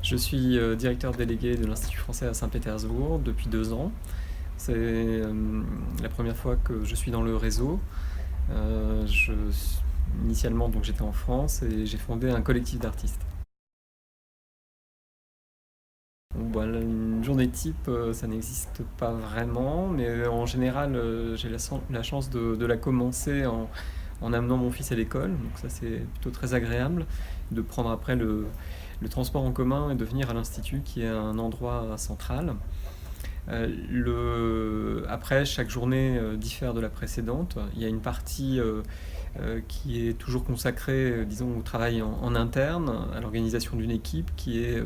Je suis directeur délégué de l'Institut français à Saint-Pétersbourg depuis 2 ans. C'est la première fois que je suis dans le réseau. Initialement, donc, j'étais en France et j'ai fondé un collectif d'artistes. Bon, une journée type, ça n'existe pas vraiment, mais en général, j'ai la chance de la commencer en amenant mon fils à l'école. Donc ça, c'est plutôt très agréable de prendre après le transport en commun et de venir à l'Institut, qui est un endroit central. Après, chaque journée diffère de la précédente. Il y a une partie qui est toujours consacrée, disons, au travail en interne, à l'organisation d'une équipe qui est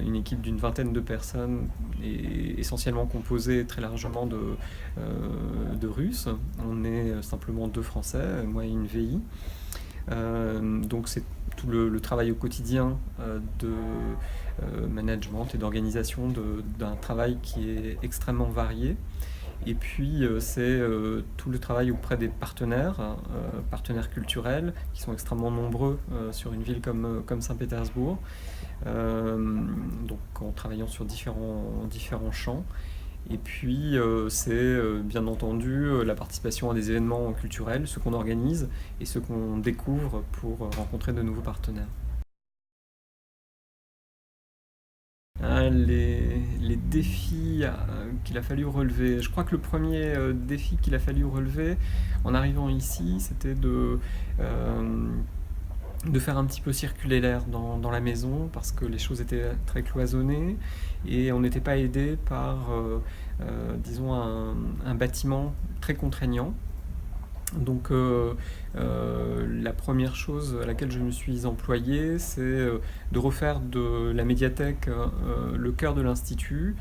une équipe d'une vingtaine de personnes et essentiellement composée très largement de Russes. On est simplement 2 Français, moi et une VI. Donc c'est tout le travail au quotidien de management et d'organisation d'un travail qui est extrêmement varié. Et puis c'est tout le travail auprès des partenaires, partenaires culturels, qui sont extrêmement nombreux sur une ville comme Saint-Pétersbourg, donc en travaillant sur différents champs. Et puis c'est bien entendu la participation à des événements culturels, ceux qu'on organise et ceux qu'on découvre pour rencontrer de nouveaux partenaires. Les défis qu'il a fallu relever. Je crois que le premier défi qu'il a fallu relever en arrivant ici, c'était de faire un petit peu circuler l'air dans la maison parce que les choses étaient très cloisonnées et on n'était pas aidé par, disons, un bâtiment très contraignant. Donc la première chose à laquelle je me suis employé, c'est de refaire de la médiathèque le cœur de l'Institut.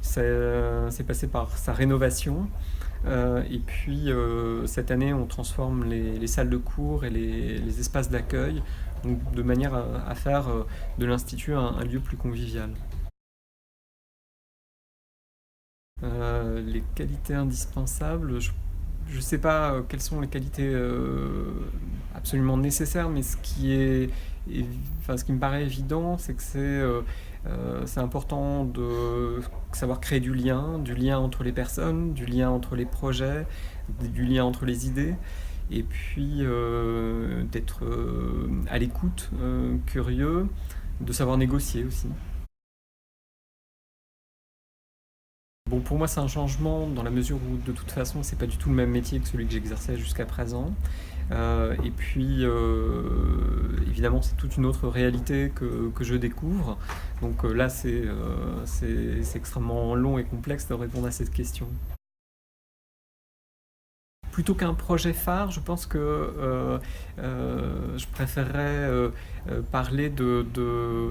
C'est passé par sa rénovation. Et puis cette année, on transforme les salles de cours et les espaces d'accueil, de manière à faire de l'Institut un lieu plus convivial. Les qualités indispensables, je ne sais pas quelles sont les qualités absolument nécessaires, mais ce qui me paraît évident, c'est que c'est important de savoir créer du lien entre les personnes, du lien entre les projets, du lien entre les idées, et puis d'être à l'écoute, curieux, de savoir négocier aussi. Bon, pour moi, c'est un changement dans la mesure où, de toute façon, c'est pas du tout le même métier que celui que j'exerçais jusqu'à présent. Et puis, évidemment, c'est toute une autre réalité que je découvre. Donc là, c'est extrêmement long et complexe de répondre à cette question. Plutôt qu'un projet phare, je pense que je préférerais parler d'une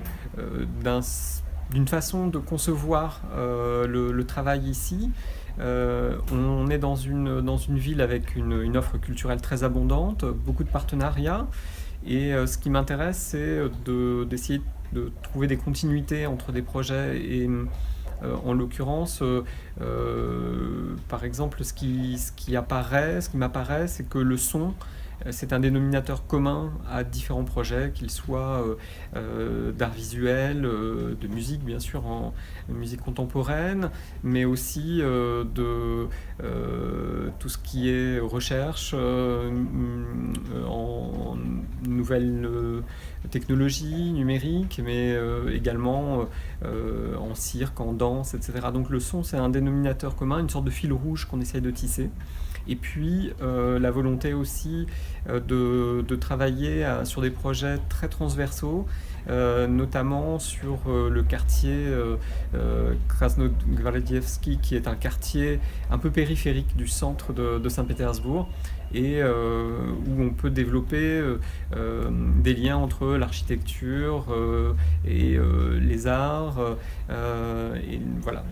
façon de concevoir le travail ici. On est dans une ville avec une offre culturelle très abondante, beaucoup de partenariats. Et ce qui m'intéresse, c'est d'essayer de trouver des continuités entre des projets et en l'occurrence, par exemple, ce qui m'apparaît, c'est que le son, c'est un dénominateur commun à différents projets, qu'ils soient d'art visuel, de musique bien sûr, en musique contemporaine, mais aussi de tout ce qui est recherche en nouvelles technologies numériques, mais également en cirque, en danse, etc. Donc le son, c'est un dénominateur commun, une sorte de fil rouge qu'on essaye de tisser. Et puis la volonté aussi de travailler sur des projets très transversaux, notamment sur le quartier Krasnogvardievski, qui est un quartier un peu périphérique du centre de Saint-Pétersbourg, et où on peut développer des liens entre l'architecture et les arts, et voilà,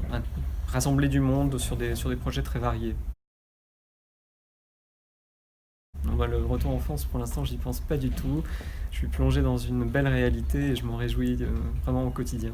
rassembler du monde sur des projets très variés. Le retour en France, pour l'instant, j'y pense pas du tout. Je suis plongé dans une belle réalité et je m'en réjouis vraiment au quotidien.